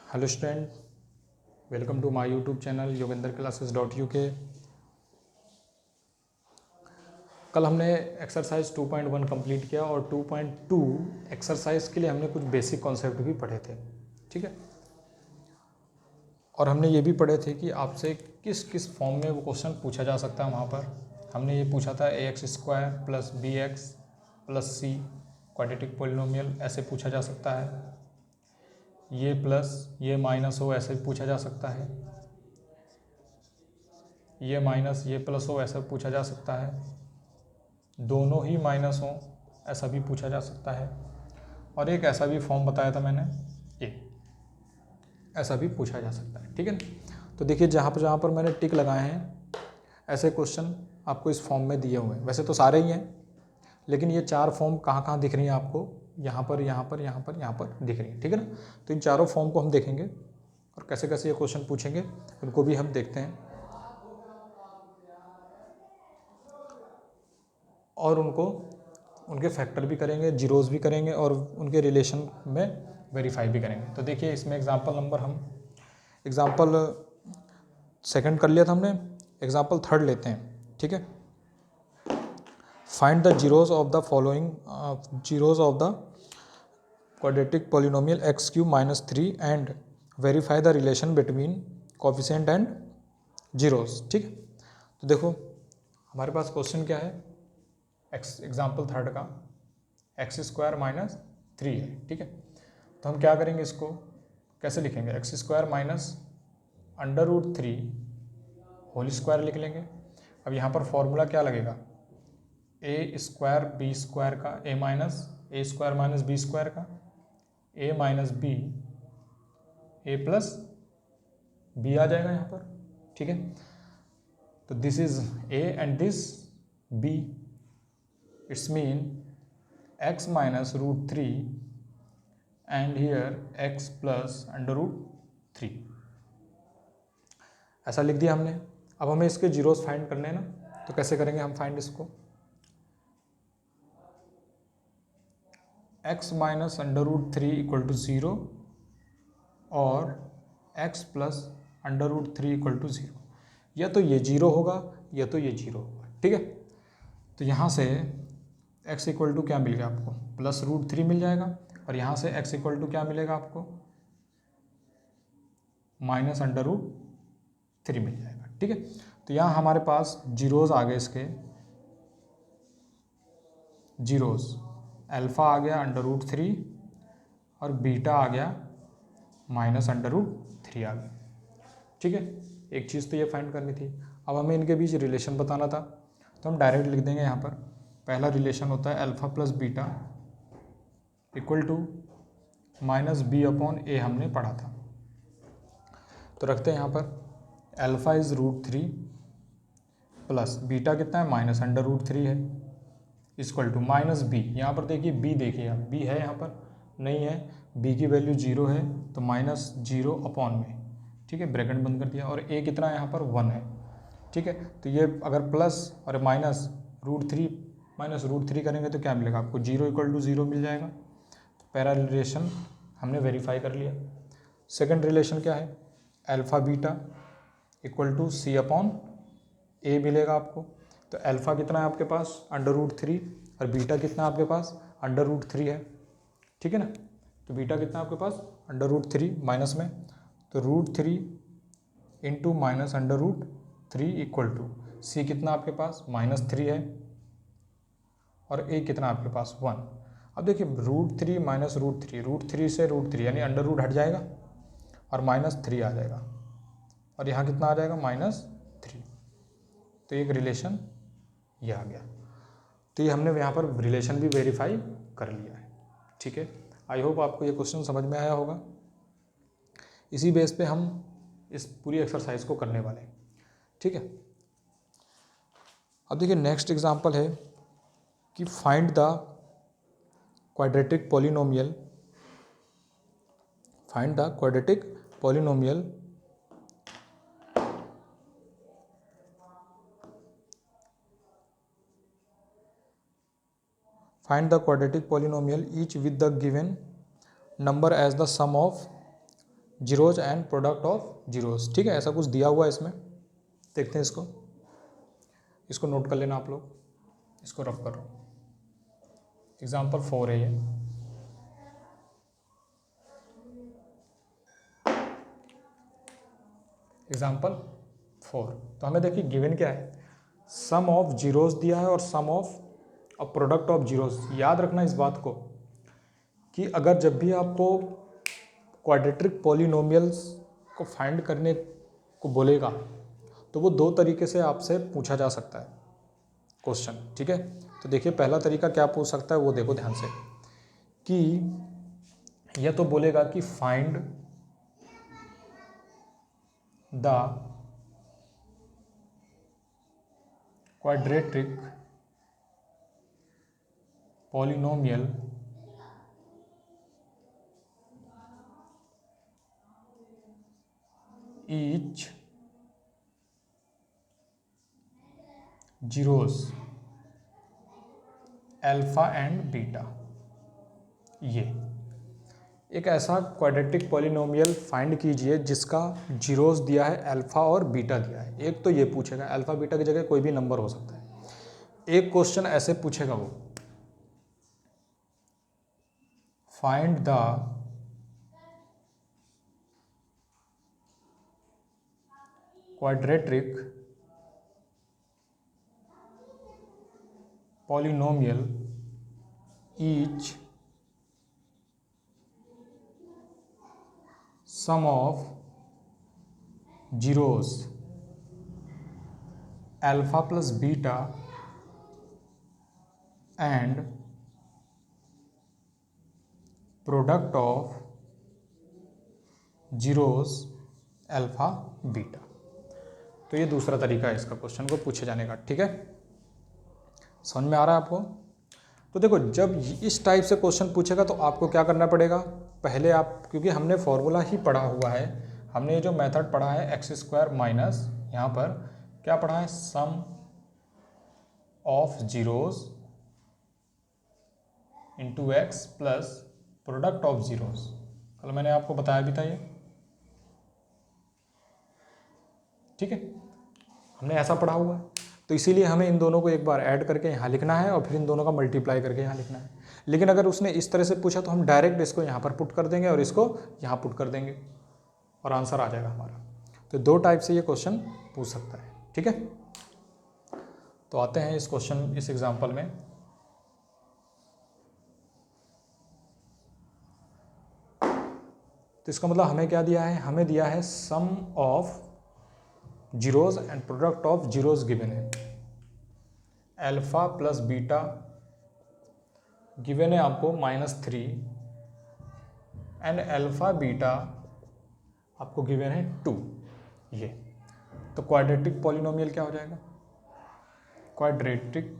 Hello student, welcome to my YouTube channel yogendraclasses.uk। कल हमने exercise 2.1 complete किया और 2.2 एक्सरसाइज के लिए हमने कुछ बेसिक कॉन्सेप्ट भी पढ़े थे, ठीक है। और हमने ये भी पढ़े थे कि आपसे किस किस फॉर्म में वो क्वेश्चन पूछा जा सकता है। वहाँ पर हमने ये पूछा था ax² + bx + c quadratic polynomial ऐसे पूछा जा सकता है। ये प्लस ये माइनस हो ऐसे पूछा जा सकता है। ये माइनस ये प्लस हो ऐसा पूछा जा सकता है। दोनों ही माइनस हो ऐसा भी पूछा जा सकता है। और एक ऐसा भी फॉर्म बताया था मैंने, ये ऐसा भी पूछा जा सकता है, ठीक है ना। तो देखिए जहाँ पर मैंने टिक लगाए हैं ऐसे क्वेश्चन आपको इस फॉर्म में दिए हुए हैं। वैसे तो सारे ही हैं, लेकिन ये चार फॉर्म कहाँ कहाँ दिख रही हैं आपको, यहाँ पर यहाँ पर यहाँ पर यहाँ पर दिख रही है, ठीक है ना। तो इन चारों फॉर्म को हम देखेंगे और कैसे कैसे ये क्वेश्चन पूछेंगे उनको भी हम देखते हैं और उनके फैक्टर भी करेंगे, जीरोज़ भी करेंगे और उनके रिलेशन में वेरीफाई भी करेंगे। तो देखिए इसमें एग्जांपल नंबर हम एग्जांपल सेकंड कर लिया था हमने, एग्जांपल थर्ड लेते हैं, ठीक है। Find the zeros of the following zeros of the quadratic polynomial x³ - 3 and verify the relation between coefficient and zeros, ठीक है। तो देखो हमारे पास क्वेश्चन क्या है, एग्जाम्पल थर्ड का x² - 3 है, ठीक है। तो हम क्या करेंगे, इसको कैसे लिखेंगे, x² - √3 होल स्क्वायर लिख लेंगे। अब यहाँ पर फॉर्मूला क्या लगेगा, a² b² का a - b² का a - b a + b आ जाएगा यहाँ पर, ठीक है। तो this is a and this b, it's mean x - √3 and here x + √3 ऐसा लिख दिया हमने। अब हमें इसके जीरोस फाइंड करने हैं ना, तो कैसे करेंगे हम फाइंड इसको, x - √3 = 0 और x + √3 = 0। या तो ये जीरो होगा या तो ये जीरो होगा, ठीक है। तो यहाँ से x = क्या मिल गया आपको, +√3 मिल जाएगा और यहाँ से x = क्या मिलेगा आपको, -√3 मिल जाएगा, ठीक है। तो यहाँ हमारे पास जीरोज़ आ गए, इसके जीरोज़ अल्फ़ा आ गया √3 और बीटा आ गया -√3 आ गया, ठीक है। एक चीज़ तो ये फाइंड करनी थी। अब हमें इनके बीच रिलेशन बताना था, तो हम डायरेक्ट लिख देंगे यहाँ पर। पहला रिलेशन होता है अल्फ़ा + बीटा = -b/a, हमने पढ़ा था। तो रखते हैं यहाँ पर अल्फ़ा इज़ √3 प्लस बीटा कितना है, -√3 है, इक्वल टू -b। यहाँ पर देखिए b, देखिए आप b है यहाँ पर नहीं है, b की वैल्यू 0 है तो -0/में, ठीक है, ब्रैकेट बंद कर दिया। और a कितना है यहाँ पर 1 है, ठीक है। तो ये अगर प्लस और -√3 करेंगे तो क्या मिलेगा आपको, 0 = 0 मिल जाएगा। तो पहला रिलेशन हमने वेरीफाई कर लिया। सेकंड रिलेशन क्या है, अल्फ़ा बीटा = c/a मिलेगा आपको। तो अल्फ़ा कितना है आपके पास, √3 और बीटा कितना है आपके पास, √3 है, ठीक है ना। तो बीटा कितना है आपके पास, √3 माइनस में, तो √3 × -√3 = c कितना आपके पास -3 है और a कितना आपके पास 1। अब देखिए √3 - √3 से √3 यानी अंडर हट जाएगा और -3 आ जाएगा और यहाँ कितना आ जाएगा -3। तो एक रिलेशन ये आ गया। तो ये हमने यहाँ पर रिलेशन भी वेरीफाई कर लिया है, ठीक है। आई होप आपको ये क्वेश्चन समझ में आया होगा। इसी बेस पे हम इस पूरी एक्सरसाइज को करने वाले हैं, ठीक है। अब देखिए नेक्स्ट एग्जांपल है कि find the quadratic polynomial, find the quadratic polynomial find the quadratic polynomial each with the given number as the sum of zeros and product of zeros. ठीक है, ऐसा कुछ दिया हुआ है इसमें, देखते हैं इसको नोट कर लेना आप लोग, इसको रफ करो। एग्जाम्पल 4 है ये। एग्जाम्पल 4, तो हमें देखिए गिवन क्या है, सम ऑफ जीरोस दिया है और सम ऑफ प्रोडक्ट ऑफ जीरोस। याद रखना इस बात को कि अगर जब भी आपको क्वाड्रेटिक पॉलिनोमियल्स को फाइंड करने को बोलेगा तो वो दो तरीके से आपसे पूछा जा सकता है क्वेश्चन। ठीक है, तो देखिए पहला तरीका क्या पूछ सकता है वो देखो ध्यान से, कि यह तो बोलेगा कि find the quadratic polynomial each zeros alpha and beta. ये एक ऐसा क्वाड्रेटिक पॉलिनोमियल फाइंड कीजिए जिसका जीरोस दिया है, अल्फा और बीटा दिया है। एक तो ये पूछेगा, अल्फा बीटा की जगह कोई भी नंबर हो सकता है। एक क्वेश्चन ऐसे पूछेगा वो, find the quadratic polynomial each sum of zeros alpha plus beta and product of zeros alpha beta. तो ये दूसरा तरीका है इसका क्वेश्चन को पूछे जाने का। ठीक है, समझ में आ रहा है आपको? तो देखो जब इस टाइप से क्वेश्चन पूछेगा तो आपको क्या करना पड़ेगा, पहले आप, क्योंकि हमने फॉर्मूला ही पढ़ा हुआ है, हमने ये जो मेथड पढ़ा है एक्स स्क्वायर माइनस, यहाँ पर क्या पढ़ा है, sum of zeros into x plus product of zeros. कल मैंने आपको बताया भी था ये। ठीक है, हमने ऐसा पढ़ा हुआ है, तो इसीलिए हमें इन दोनों को एक बार ऐड करके यहाँ लिखना है और फिर इन दोनों का मल्टीप्लाई करके यहाँ लिखना है। लेकिन अगर उसने इस तरह से पूछा तो हम डायरेक्ट इसको यहाँ पर पुट कर देंगे और इसको यहाँ पुट कर देंगे और आंसर आ जाएगा हमारा। तो दो टाइप से ये क्वेश्चन पूछ सकता है। ठीक है, तो आते हैं इस क्वेश्चन, इस एग्जाम्पल में। तो इसका मतलब हमें क्या दिया है, हमें दिया है sum of zeros and product of zeros given है, अल्फा प्लस बीटा गिवन है आपको -3 एंड अल्फा बीटा आपको गिवन है 2। ये तो क्वाड्रेटिक पॉलिनोमियल क्या हो जाएगा, क्वाड्रेटिक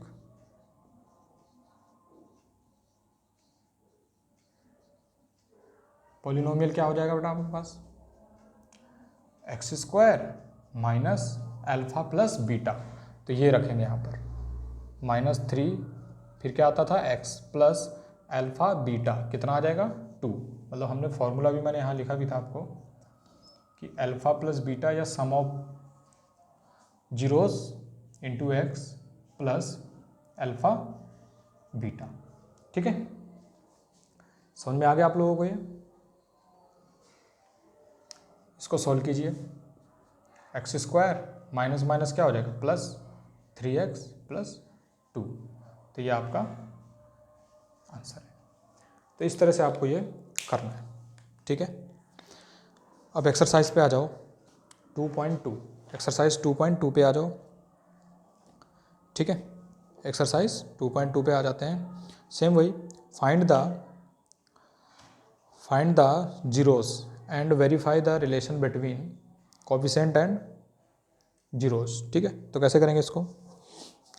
पॉलिनोमियल क्या हो जाएगा बेटा आपके पास, x square minus alpha plus beta. तो ये रखेंगे यहाँ पर -3, फिर क्या आता था एक्स प्लस अल्फा बीटा, कितना आ जाएगा 2। मतलब हमने फॉर्मूला भी, मैंने यहाँ लिखा भी था आपको कि अल्फा प्लस बीटा या sum of zeros into x plus alpha beta. ठीक है, समझ में आ गया आप लोगों को ये? इसको सॉल्व कीजिए, एक्स स्क्वायर माइनस माइनस क्या हो जाएगा प्लस 3x प्लस 2। तो ये आपका आंसर है। तो इस तरह से आपको ये करना है। ठीक है, अब एक्सरसाइज पे आ जाओ 2.2, एक्सरसाइज 2.2 पे आ जाओ। ठीक है, एक्सरसाइज 2.2 पे आ जाते हैं। सेम वही, find the zeros and verify the relation between coefficient and zeros. ठीक है, तो कैसे करेंगे इसको,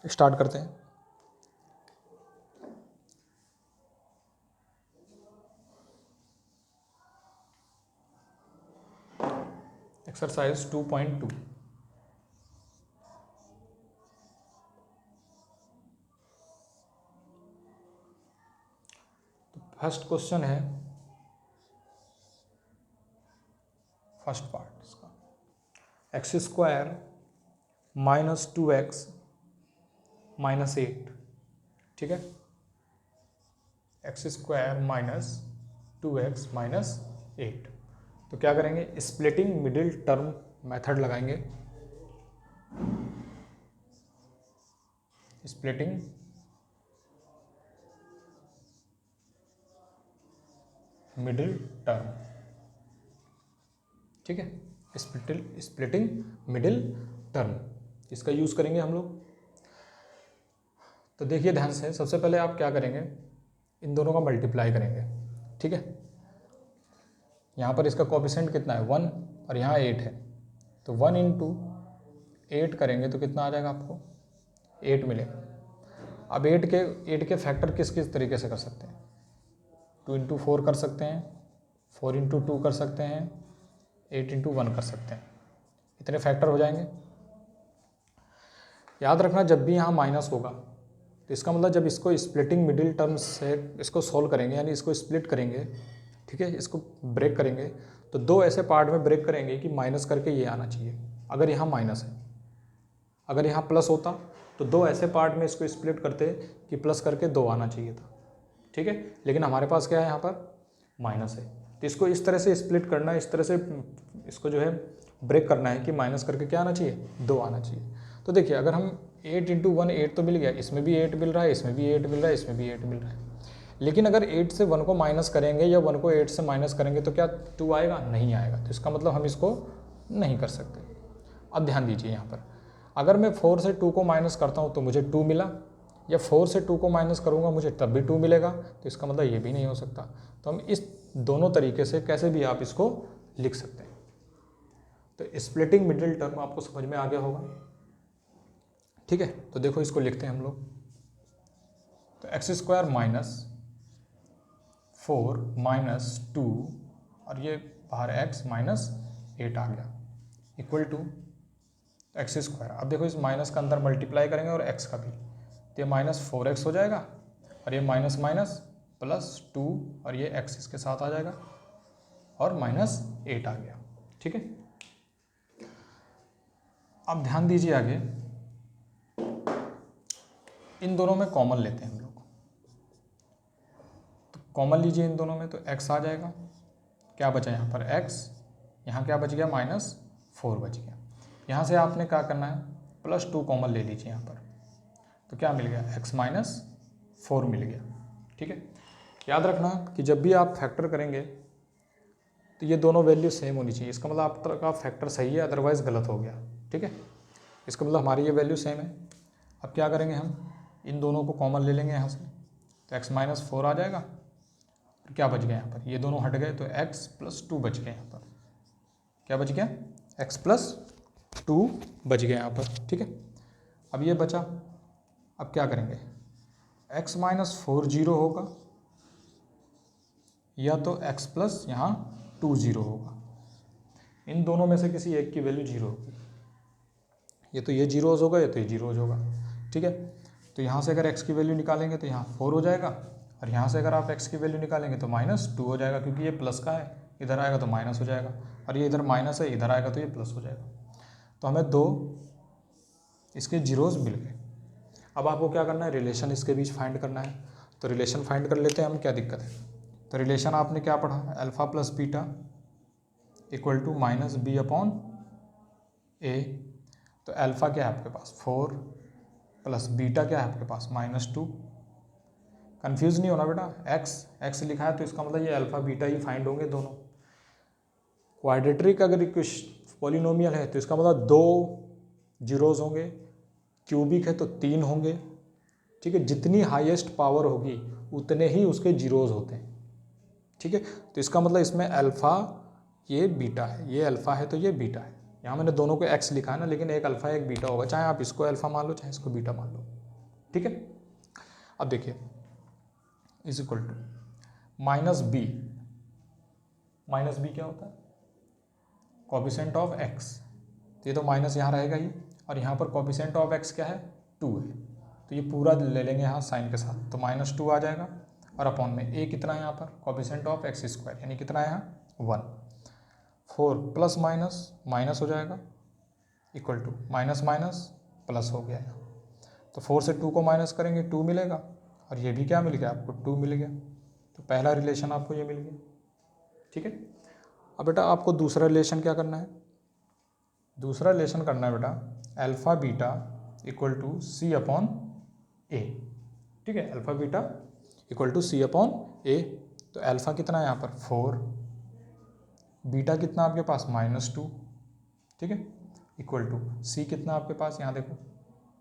स्टार्ट करते हैं। एक्सरसाइज 2.2, तो फर्स्ट क्वेश्चन है फर्स्ट पार्ट इसका x square minus 2x minus 8, ठीक है, x square minus 2x minus 8। तो क्या करेंगे, स्प्लिटिंग मिडिल टर्म मेथड लगाएंगे, स्प्लिटिंग मिडिल टर्म, ठीक है, स्प्लिटिंग मिडिल टर्म, इसका यूज करेंगे हम लोग। तो देखिए ध्यान से, सबसे पहले आप क्या करेंगे, इन दोनों का मल्टीप्लाई करेंगे, ठीक है। यहाँ पर इसका कोएफिशिएंट कितना है 1 और यहाँ 8 है, तो 1 इंटू 8 करेंगे तो कितना आ जाएगा आपको 8 मिलेगा। अब 8 के फैक्टर किस किस तरीके से कर सकते हैं, 2 इंटू 4 कर सकते हैं, 4 इंटू 2 कर सकते हैं, 8 इंटू 1 कर सकते हैं, इतने फैक्टर हो जाएंगे। याद रखना जब भी यहाँ माइनस होगा तो इसका मतलब जब इसको स्प्लिटिंग मिडिल टर्म्स से इसको सॉल्व करेंगे, यानी इसको स्प्लिट करेंगे, ठीक है, इसको ब्रेक करेंगे, तो दो ऐसे पार्ट में ब्रेक करेंगे कि माइनस करके ये आना चाहिए। अगर यहाँ माइनस है, अगर यहाँ प्लस होता तो दो ऐसे पार्ट में इसको स्प्लिट करते कि प्लस करके 2 आना चाहिए था, ठीक है। लेकिन हमारे पास क्या है, यहाँ पर माइनस है, तो इसको इस तरह से स्प्लिट करना है, इस तरह से इसको जो है ब्रेक करना है कि माइनस करके क्या आना चाहिए 2 आना चाहिए। तो देखिए अगर हम 8 इंटू 1 8 तो मिल गया, इसमें भी 8 मिल रहा है, इसमें भी 8 मिल रहा है, इसमें भी 8 मिल रहा है। लेकिन अगर 8 से 1 को माइनस करेंगे या 1 को 8 से माइनस करेंगे तो क्या 2 आएगा, नहीं आएगा, तो इसका मतलब हम इसको नहीं कर सकते। अब ध्यान दीजिए यहाँ पर, अगर मैं 4 से 2 को माइनस करता हूँ तो मुझे 2 मिला, या 4 से 2 को माइनस करूँगा मुझे तब भी 2 मिलेगा, तो इसका मतलब ये भी नहीं हो सकता। तो हम इस दोनों तरीके से कैसे भी आप इसको लिख सकते हैं। तो स्प्लिटिंग मिडिल टर्म आपको समझ में आ गया होगा, ठीक है। तो देखो इसको लिखते हैं हम लोग, तो एक्स स्क्वायर माइनस 4 माइनस 2 और ये बाहर x माइनस 8 आ गया इक्वल टू एक्स स्क्वायर। अब देखो इस माइनस का अंदर मल्टीप्लाई करेंगे और x का भी, तो ये माइनस 4x हो जाएगा और ये माइनस माइनस प्लस 2 और ये x इसके साथ आ जाएगा और माइनस 8 आ गया, ठीक है। अब ध्यान दीजिए आगे, इन दोनों में कॉमन लेते हैं हम लोग, तो कॉमन लीजिए इन दोनों में, तो x आ जाएगा, क्या बचा यहाँ पर x, यहाँ क्या बच गया माइनस 4 बच गया। यहाँ से आपने क्या करना है प्लस 2 कॉमन ले लीजिए यहाँ पर, तो क्या मिल गया x माइनस 4 मिल गया, ठीक है। याद रखना कि जब भी आप फैक्टर करेंगे तो ये दोनों वैल्यू सेम होनी चाहिए, इसका मतलब आपका फैक्टर सही है, अदरवाइज़ गलत हो गया, ठीक है। इसका मतलब हमारी ये वैल्यू सेम है। अब क्या करेंगे, हम इन दोनों को कॉमन ले लेंगे यहाँ से, तो x माइनस 4 आ जाएगा, और क्या बच गया यहाँ पर, ये दोनों हट गए तो x प्लस 2 बच गए यहाँ पर, क्या बच गया x प्लस 2 बच गया यहाँ पर, ठीक है। अब ये बचा, अब क्या करेंगे, x माइनस 4 जीरो होगा या तो x प्लस यहाँ 2 जीरो होगा, इन दोनों में से किसी एक की वैल्यू जीरो होगी, ये तो ये जीरोज होगा, ये तो ये जीरोज होगा, ठीक है। तो यहाँ से अगर x की वैल्यू निकालेंगे तो यहाँ 4 हो जाएगा, और यहाँ से अगर आप x की वैल्यू निकालेंगे तो माइनस 2 हो जाएगा, क्योंकि ये प्लस का है, इधर आएगा तो माइनस हो जाएगा, और ये इधर माइनस है, इधर आएगा तो ये प्लस हो जाएगा। तो हमें दो इसके जीरोज मिल गए। अब आपको क्या करना है, रिलेशन इसके बीच फाइंड करना है, तो रिलेशन फाइंड कर लेते हैं हम, क्या दिक्कत है। तो रिलेशन आपने क्या पढ़ा, alpha plus beta equal to minus b upon a. तो अल्फ़ा क्या है आपके पास 4 प्लस बीटा क्या है आपके पास -2। कंफ्यूज नहीं होना बेटा, एक्स लिखा है तो इसका मतलब ये अल्फ़ा बीटा ही फाइंड होंगे दोनों। क्वाड्रेटिक अगर पॉलिनोमियल है तो इसका मतलब 2 जीरोज होंगे, क्यूबिक है तो 3 होंगे, ठीक है। जितनी हाईएस्ट पावर होगी उतने ही उसके जीरोज होते हैं, ठीक है। तो इसका मतलब इसमें अल्फ़ा ये बीटा है, ये अल्फ़ा है तो ये बीटा है। यहाँ मैंने दोनों को एक्स लिखा है ना, लेकिन एक अल्फ़ा एक बीटा होगा, चाहे आप इसको अल्फ़ा मान लो चाहे इसको बीटा मान लो, ठीक है। अब देखिए is equal to minus B क्या होता है, कोएफिशिएंट ऑफ एक्स, तो ये तो माइनस यहाँ रहेगा ही, और यहाँ पर कोएफिशिएंट ऑफ एक्स क्या है 2 है, तो ये पूरा ले लेंगे यहाँ साइन के साथ, तो -2 आ जाएगा, और अपॉन में ए कितना है यहाँ पर कोएफिशिएंट ऑफ एक्स स्क्वायर, यानी कितना है यहाँ 1। 4 प्लस माइनस माइनस हो जाएगा equal to minus minus plus हो गया। तो 4 से 2 को माइनस करेंगे 2 मिलेगा और ये भी क्या मिल गया आपको 2 मिल गया। तो पहला रिलेशन आपको ये मिल गया। ठीक है, अब बेटा आपको दूसरा रिलेशन क्या करना है, दूसरा रिलेशन करना है बेटा alpha beta equal to c upon a. ठीक है, alpha beta equal to c upon a. तो अल्फ़ा कितना है यहाँ पर 4, बीटा कितना आपके पास -2, ठीक है, इक्वल टू सी कितना आपके पास, यहाँ देखो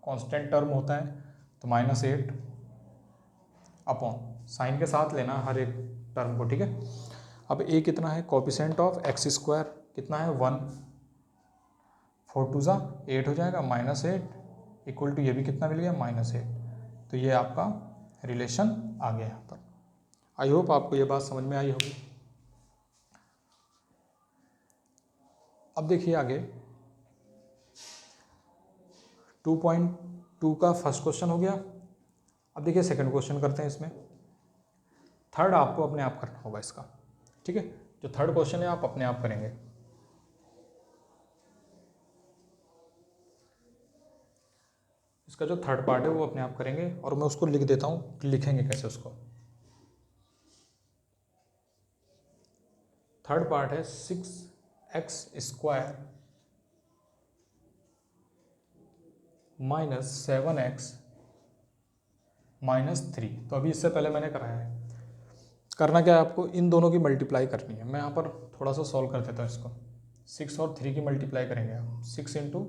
कांस्टेंट टर्म होता है तो -8 अपॉन साइन के साथ लेना हर एक टर्म को। ठीक है, अब ए कितना है कोएफिशिएंट ऑफ एक्स स्क्वायर कितना है 1, 4 2 8 हो जाएगा -8 इक्वल टू ये भी कितना मिल गया -8। तो ये आपका रिलेशन आ गया यहाँ पर। आई होप आपको ये बात समझ में आई होगी। अब देखिए आगे 2.2 का फर्स्ट क्वेश्चन हो गया। अब देखिए सेकंड क्वेश्चन करते हैं। इसमें थर्ड आपको अपने आप करना होगा इसका। ठीक है, जो थर्ड क्वेश्चन है आप अपने आप करेंगे। इसका जो थर्ड पार्ट है वो अपने आप करेंगे और मैं उसको लिख देता हूँ कि लिखेंगे कैसे उसको। थर्ड पार्ट है 6x² -7x -3। तो अभी इससे पहले मैंने कराया है। करना क्या है आपको, इन दोनों की मल्टीप्लाई करनी है। मैं यहाँ पर थोड़ा सा सॉल्व कर देता हूँ इसको। 6 और 3 की मल्टीप्लाई करेंगे आप। 6 ×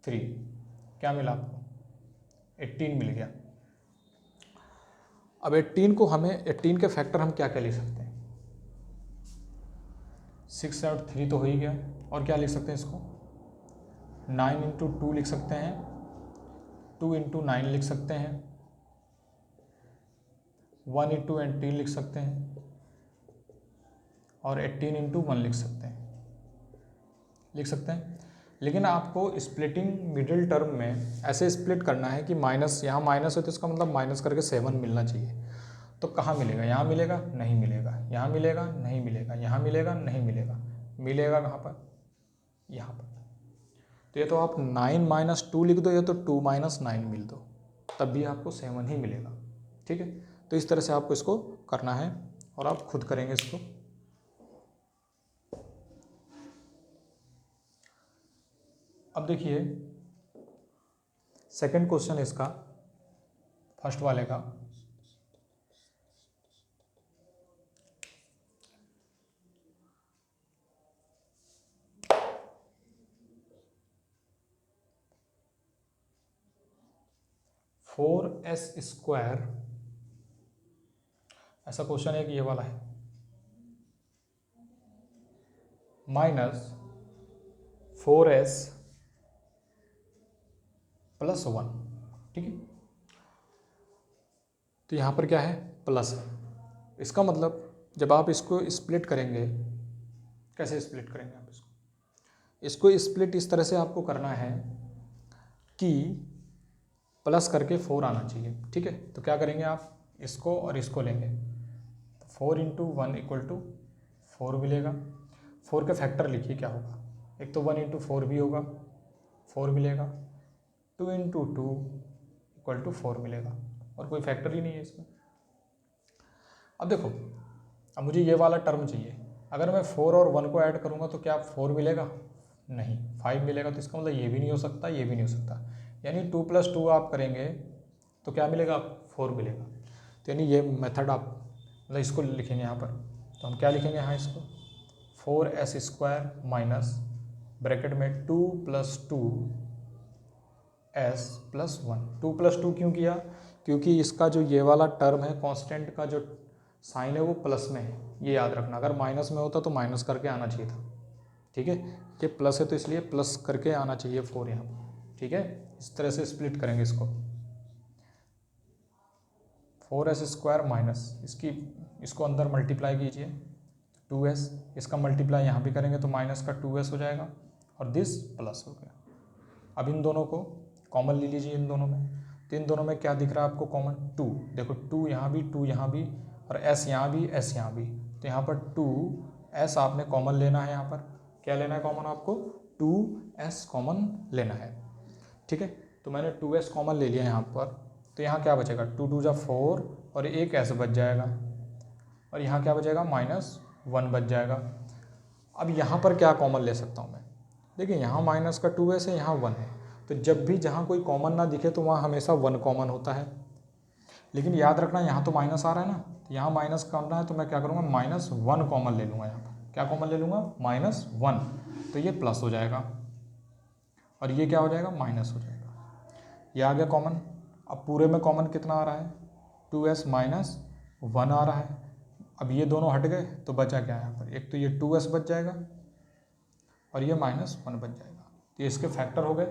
3 क्या मिला आपको 18 मिल गया। अब 18 को हमें 18 के फैक्टर हम क्या क्या लिख सकते हैं, 6 और 3 तो हो ही गया। और क्या लिख सकते हैं इसको 9 × 2 लिख सकते हैं, 2 × 9 लिख सकते हैं, 1 × 18 लिख सकते हैं और 18 × 1 लिख सकते हैं। लेकिन आपको स्प्लिटिंग मिडिल टर्म में ऐसे स्प्लिट करना है कि माइनस, यहाँ माइनस है तो इसका मतलब माइनस करके 7 मिलना चाहिए। तो कहाँ मिलेगा, यहाँ मिलेगा नहीं मिलेगा, यहाँ मिलेगा नहीं मिलेगा, यहाँ मिलेगा नहीं मिलेगा, मिलेगा कहाँ पर, यहाँ पर। तो ये तो आप 9 - 2 लिख दो या तो 2 - 9 मिल दो, तब भी आपको 7 ही मिलेगा। ठीक है, तो इस तरह से आपको इसको करना है और आप खुद करेंगे इसको। अब देखिए सेकंड क्वेश्चन इसका फर्स्ट वाले का। (4s²) ऐसा क्वेश्चन है कि ये वाला है -4s + 1। ठीक है, तो यहाँ पर क्या है प्लस है। इसका मतलब जब आप इसको स्प्लिट करेंगे, कैसे स्प्लिट करेंगे आप इसको स्प्लिट इस तरह से आपको करना है कि प्लस करके 4 आना चाहिए। ठीक है, तो क्या करेंगे आप इसको और इसको लेंगे, 4 × 1 = 4 मिलेगा। 4 के फैक्टर लिखिए क्या होगा, एक तो 1 × 4 भी होगा 4 मिलेगा, 2 × 2 = 4 मिलेगा और कोई फैक्टर ही नहीं है इसमें। अब देखो, अब मुझे ये वाला टर्म चाहिए। अगर मैं 4 और 1 को ऐड करूँगा तो क्या 4 मिलेगा, नहीं 5 मिलेगा। तो इसका मतलब ये भी नहीं हो सकता, ये भी नहीं हो सकता। यानी 2 + 2 आप करेंगे तो क्या मिलेगा, 4 मिलेगा। तो यानी ये मेथड आप मतलब इसको लिखेंगे यहाँ पर। तो हम क्या लिखेंगे यहाँ इसको 4s² माइनस ब्रैकेट में 2 + 2s + 1। 2 + 2 क्यों किया, क्योंकि इसका जो ये वाला टर्म है कांस्टेंट का जो साइन है वो प्लस में है, ये याद रखना। अगर माइनस में होता तो माइनस करके आना चाहिए था। ठीक है, ये प्लस है तो इसलिए प्लस करके आना चाहिए 4 यहाँ पर। ठीक है, इस तरह से स्प्लिट करेंगे इसको। 4s² माइनस इसको अंदर मल्टीप्लाई कीजिए 2s, इसका मल्टीप्लाई यहाँ भी करेंगे तो माइनस का 2s हो जाएगा और दिस प्लस हो गया। अब इन दोनों को कॉमन ले लीजिए इन दोनों में। तो इन दोनों में क्या दिख रहा है आपको कॉमन, 2। देखो 2 यहाँ भी, 2 यहाँ भी और s यहाँ भी, s यहाँ भी। तो यहाँ पर 2s आपने कॉमन लेना है यहाँ पर। क्या लेना है कॉमन आपको, 2s कॉमन लेना है, ठीक है। तो मैंने 2s कॉमन ले लिया यहाँ पर, तो यहाँ क्या बचेगा, 2 2 जा 4 और एक s बच जाएगा, और यहाँ क्या बचेगा, -1 बच जाएगा। अब यहाँ पर क्या कॉमन ले सकता हूँ मैं, देखिए यहाँ माइनस का 2s है, यहाँ 1 है, तो जब भी जहाँ कोई कॉमन ना दिखे तो वहाँ हमेशा 1 कॉमन होता है। लेकिन याद रखना यहाँ तो माइनस आ रहा है ना, तो यहाँ माइनस करना है तो मैं क्या करूँगा, -1 कॉमन ले लूँगा। यहाँ पर क्या कॉमन ले लूँगा, -1, तो ये प्लस हो जाएगा और ये क्या हो जाएगा, माइनस हो जाएगा। ये आ गया कॉमन। अब पूरे में कॉमन कितना आ रहा है, 2s -1 आ रहा है। अब ये दोनों हट गए तो बचा क्या है यहाँ पर, एक तो ये 2s बच जाएगा और ये -1 बच जाएगा, तो ये इसके फैक्टर हो गए।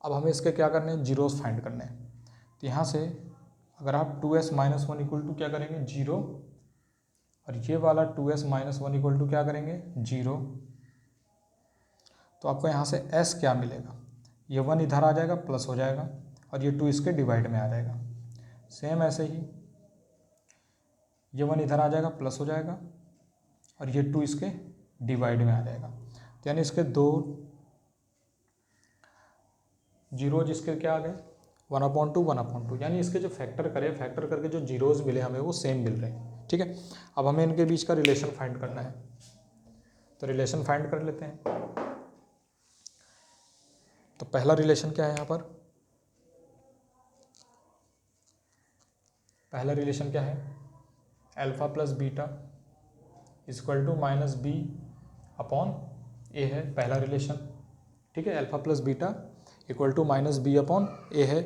अब हमें इसके क्या करने हैं, जीरोस फाइंड करने हैं। तो यहाँ से अगर आप 2s -1 इक्वल टू क्या करेंगे, 0, और ये वाला 2s -1 इक्वल टू क्या करेंगे, 0, तो आपको यहाँ से s क्या मिलेगा, ये 1 इधर आ जाएगा, प्लस हो जाएगा, और ये 2 इसके डिवाइड में आ जाएगा। सेम ऐसे ही ये 1 इधर आ जाएगा, प्लस हो जाएगा, और ये 2 इसके डिवाइड में आ जाएगा। तो यानी इसके 2 जीरोज इसके क्या आ गए, 1/2 1/2, यानी इसके जो फैक्टर करके जो जीरोज मिले हमें वो सेम मिल रहे हैं, ठीक है। अब हमें इनके बीच का रिलेशन फाइंड करना है, तो रिलेशन फाइंड कर लेते हैं। तो पहला रिलेशन क्या है यहाँ पर, पहला रिलेशन क्या है, alpha plus beta equal to -b/a है, पहला रिलेशन, ठीक है। Alpha plus beta equal to -b/a है,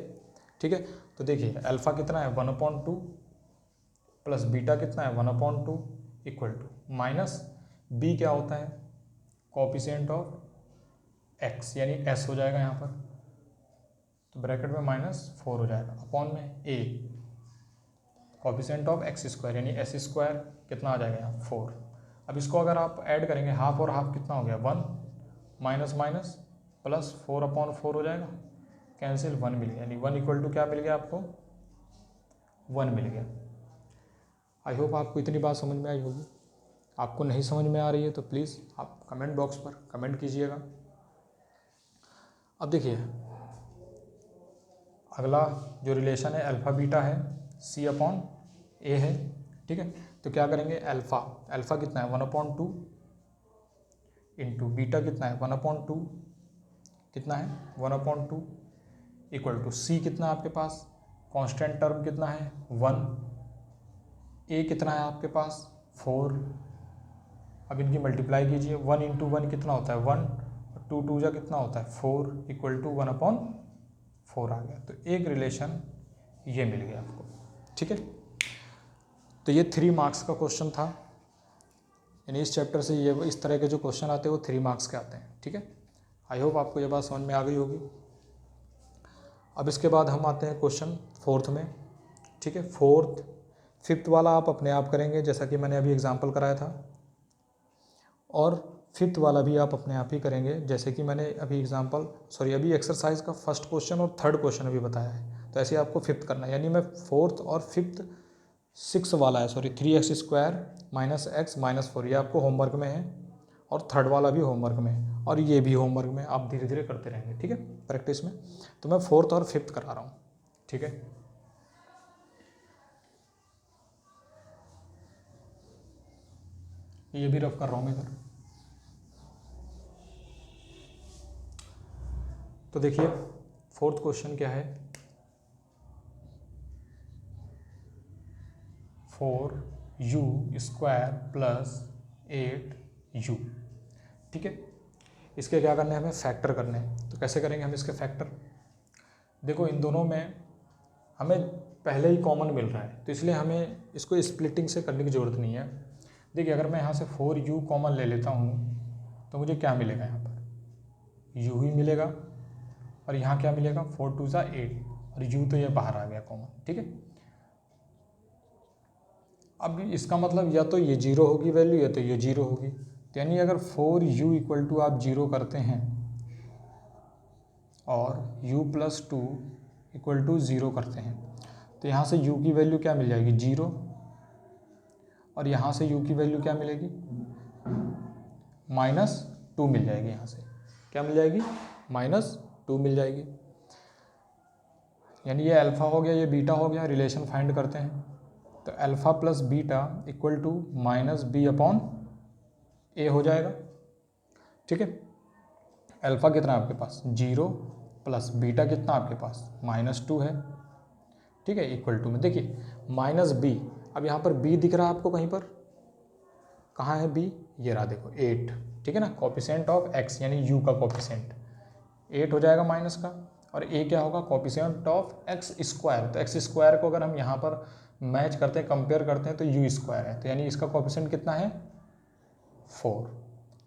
ठीक है। तो देखिए अल्फा कितना है, 1/2 प्लस बीटा कितना है, 1/2 इक्वल टू -b क्या होता है, कोएफिशिएंट ऑफ x, यानी s हो जाएगा यहाँ पर, तो ब्रैकेट में -4 हो जाएगा, अपॉन में a कोएफिशिएंट ऑफ x², यानी s² कितना आ जाएगा यहाँ 4। अब इसको अगर आप ऐड करेंगे, हाफ और हाफ कितना हो गया, 1, माइनस माइनस प्लस 4/4 हो जाएगा, कैंसिल, 1 मिल गया, यानी 1 इक्वल टू क्या मिल गया आपको, 1 मिल गया। आई होप आपको इतनी बात समझ में आई होगी। आपको नहीं समझ में आ रही है तो प्लीज़ आप कमेंट बॉक्स पर कमेंट कीजिएगा। अब देखिए अगला जो रिलेशन है अल्फ़ा बीटा है, c/a है, ठीक है। तो क्या करेंगे, अल्फ़ा कितना है, 1/2 इंटू बीटा कितना है, 1/2 कितना है, 1/2 इक्वल टू c कितना है आपके पास, कांस्टेंट टर्म कितना है, 1, a कितना है आपके पास, 4। अब इनकी मल्टीप्लाई कीजिए, 1 इंटू 1 कितना होता है, 1, 2 2 जा कितना होता है, 4 इक्वल टू 1/4 आ गया। तो एक रिलेशन ये मिल गया आपको, ठीक है। तो ये 3 मार्क्स का क्वेश्चन था, यानी इस चैप्टर से ये इस तरह के जो क्वेश्चन आते हैं वो 3 मार्क्स के आते हैं, ठीक है। आई होप आपको ये बात समझ में आ गई होगी। अब इसके बाद हम आते हैं क्वेश्चन 4th में, ठीक है। 4th 5th वाला आप अपने आप करेंगे जैसा कि मैंने अभी एग्जांपल कराया था, और 5th वाला भी आप अपने आप ही करेंगे जैसे कि मैंने अभी अभी एक्सरसाइज का फर्स्ट क्वेश्चन और 3rd क्वेश्चन अभी बताया है। तो ऐसे आपको 5th करना है, यानी मैं 4th और 5th 6 वाला है 3x² - x - 4 ये आपको होमवर्क में है, और 3rd वाला भी होमवर्क में है, और ये भी होमवर्क में, आप धीरे धीरे करते रहेंगे, ठीक है, प्रैक्टिस में। तो मैं 4th और 5th करा रहा हूँ, ठीक है। ये भी रफ कर रहा हूँ मैं इधर। तो देखिए 4th क्वेश्चन क्या है, 4u² + 8u, ठीक है। इसके क्या करने हैं, हमें फैक्टर करने हैं। तो कैसे करेंगे हम इसके फैक्टर, देखो इन दोनों में हमें पहले ही कॉमन मिल रहा है, तो इसलिए हमें इसको स्प्लिटिंग से करने की ज़रूरत नहीं है। देखिए अगर मैं यहाँ से 4u कॉमन ले लेता हूँ तो मुझे क्या मिलेगा, यहाँ पर u ही मिलेगा, और यहाँ क्या मिलेगा, 4 2 = 8, और u तो ये बाहर आ गया कॉमन, ठीक है। अब इसका मतलब या तो ये 0 होगी वैल्यू, या तो ये 0 होगी। तो यानी अगर 4u इक्वल टू आप 0 करते हैं और u + 2 इक्वल टू 0 करते हैं, तो यहाँ से u की वैल्यू क्या मिल जाएगी, 0, और यहाँ से u की वैल्यू क्या मिलेगी, -2 मिल जाएगी। यहाँ से क्या मिल जाएगी? -2 मिल जाएगी। यानी ये अल्फ़ा हो गया, ये बीटा हो गया। रिलेशन फाइंड करते हैं तो alpha plus beta equal to -b/a हो जाएगा। ठीक है, अल्फ़ा कितना है आपके पास? 0 प्लस बीटा कितना आपके पास? -2 है। ठीक है, इक्वल टू में देखिए -b, अब यहाँ पर b दिख रहा है आपको कहीं पर? कहाँ है b? ये रहा, देखो 8। ठीक है ना, कोफिशिएंट ऑफ x यानी u का कोफिशिएंट 8 हो जाएगा माइनस का, और a क्या होगा? Coefficient of x square. तो x स्क्वायर को अगर हम यहाँ पर मैच करते हैं, कंपेयर करते हैं, तो u स्क्वायर है, तो यानी इसका कोफिशिएंट कितना है? 4।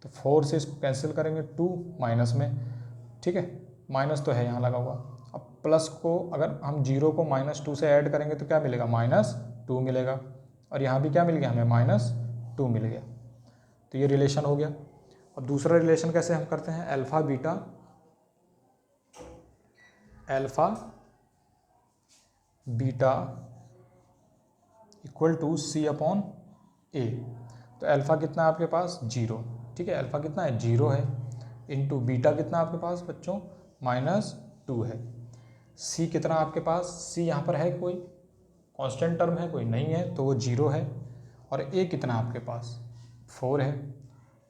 तो 4 से इसको कैंसिल करेंगे 2 माइनस में। ठीक है, माइनस तो है यहाँ लगा हुआ। अब प्लस को अगर हम 0 को -2 से ऐड करेंगे तो क्या मिलेगा? -2 मिलेगा, और यहाँ भी क्या मिल गया हमें? -2 मिल गया। तो ये रिलेशन हो गया। अब दूसरा रिलेशन कैसे हम करते हैं? Alpha beta equal to c/a। तो अल्फ़ा कितना है आपके पास? 0। ठीक है, अल्फ़ा कितना है? 0 है, इंटू बीटा कितना आपके पास बच्चों? -2 है। c कितना आपके पास? c यहाँ पर है कोई कांस्टेंट टर्म है? कोई नहीं है, तो वो 0 है। और a कितना आपके पास? 4 है।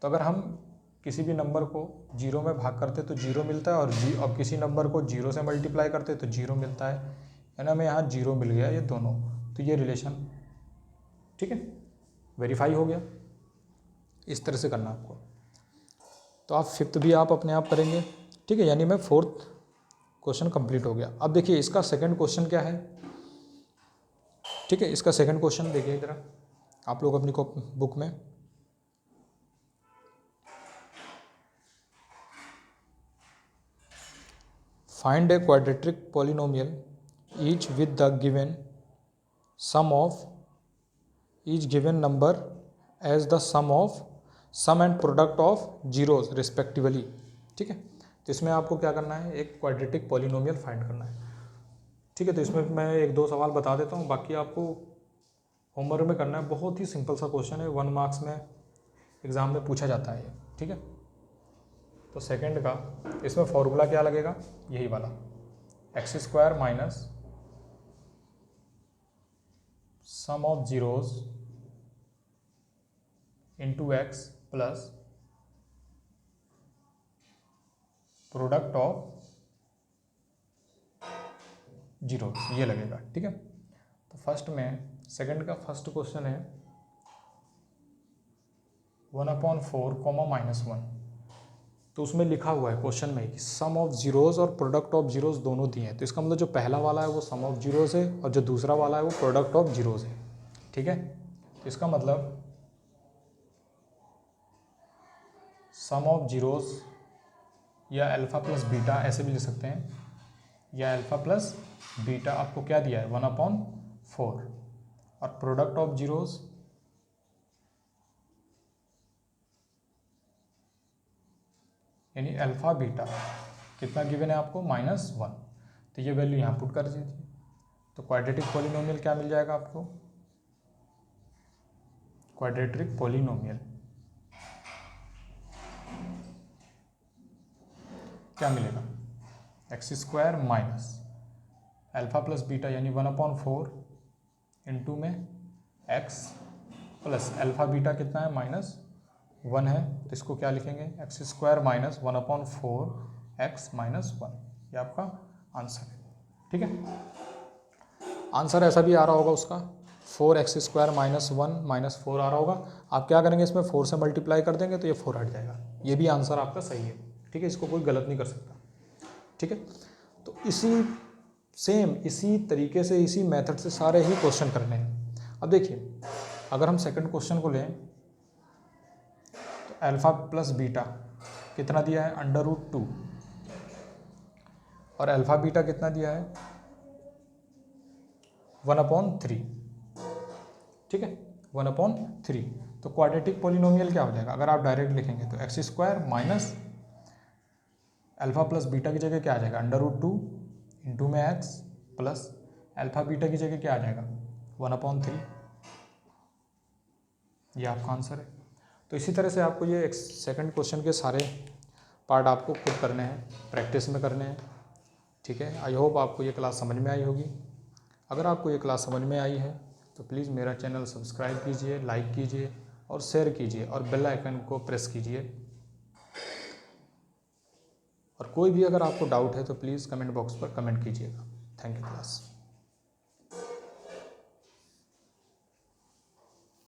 तो अगर हम किसी भी नंबर को 0 में भाग करते तो 0 मिलता है, और अब किसी नंबर को 0 से मल्टीप्लाई करते तो 0 मिलता है, यानी हमें यहाँ 0 मिल गया, ये दोनों। तो ये रिलेशन, ठीक है, वेरीफाई हो गया। इस तरह से करना आपको। तो आप फिफ्थ भी आप अपने आप करेंगे। ठीक है, यानी मैं फोर्थ क्वेश्चन कंप्लीट हो गया। अब देखिए इसका सेकंड क्वेश्चन क्या है। ठीक है, इसका सेकंड क्वेश्चन देखिए जरा आप लोग अपनी बुक में। Find a quadratic polynomial each with the given sum of each given number as the sum and product of zeros respectively. ठीक है, तो इसमें आपको क्या करना है? एक क्वाड्रेटिक पॉलिनोमियल फाइंड करना है। ठीक है, तो इसमें मैं 1-2 सवाल बता देता हूँ, बाकी आपको होमवर्क में करना है। बहुत ही सिंपल सा क्वेश्चन है, 1 मार्क्स में एग्ज़ाम में पूछा जाता है ये। ठीक है, तो सेकंड का इसमें फॉर्मूला क्या लगेगा? यही वाला x² minus sum of zeros into x plus product of zero, ये लगेगा। ठीक है, तो फर्स्ट में सेकंड का फर्स्ट क्वेश्चन है 1/4 -1। तो उसमें लिखा हुआ है क्वेश्चन में कि सम ऑफ जीरोज और प्रोडक्ट ऑफ जीरोज दोनों दिए हैं। तो इसका मतलब जो पहला वाला है वो सम ऑफ जीरोज है, और जो दूसरा वाला है वो प्रोडक्ट ऑफ जीरोज है। ठीक है, तो इसका मतलब सम ऑफ जीरोज या अल्फ़ा प्लस बीटा ऐसे भी लिख सकते हैं, या अल्फ़ा प्लस बीटा आपको क्या दिया है? 1/4, और प्रोडक्ट ऑफ जीरोज यानी अल्फ़ा बीटा कितना गिवन है आपको? -1। तो ये वैल्यू यहाँ पुट कर दीजिए। तो क्वाड्रेटिक पॉलिनोमियल क्या मिल जाएगा आपको? क्वाड्रेटिक पॉलिनोमियल क्या मिलेगा? x² minus alpha plus beta यानी 1/4 इंटू में x प्लस अल्फ़ा बीटा कितना है? -1 है, तो इसको क्या लिखेंगे? x² minus 1/4 x -1। ये आपका आंसर है। ठीक है, आंसर ऐसा भी आ रहा होगा उसका 4x² -1 -4 आ रहा होगा। आप क्या करेंगे? इसमें 4 से मल्टीप्लाई कर देंगे तो ये 4 हट जाएगा। ये भी आंसर आपका सही है। ठीक है, इसको कोई गलत नहीं कर सकता। ठीक है, तो इसी तरीके से इसी मेथड से सारे ही क्वेश्चन करने हैं। अब देखिए अगर हम सेकंड क्वेश्चन को लें तो अल्फ़ा प्लस बीटा कितना दिया है? √2, और अल्फ़ा बीटा कितना दिया है? 1/3। ठीक है, 1/3। तो क्वाड्रेटिक पॉलिनोमियल क्या हो जाएगा? अगर आप डायरेक्ट लिखेंगे तो x² minus alpha plus beta की जगह क्या आ जाएगा? √2 इंटू में x प्लस अल्फ़ा बीटा की जगह क्या आ जाएगा? 1/3। ये आपका आंसर है। तो इसी तरह से आपको ये सेकंड क्वेश्चन के सारे पार्ट आपको खुद करने हैं, प्रैक्टिस में करने हैं, ठीक है। आई होप आपको ये क्लास समझ में आई होगी। अगर आपको ये क्लास समझ में आई है तो प्लीज़ मेरा चैनल सब्सक्राइब कीजिए, लाइक कीजिए और शेयर कीजिए और बेल आइकन को प्रेस कीजिए। और कोई भी अगर आपको डाउट है तो प्लीज़ कमेंट बॉक्स पर कमेंट कीजिएगा। Thank you class.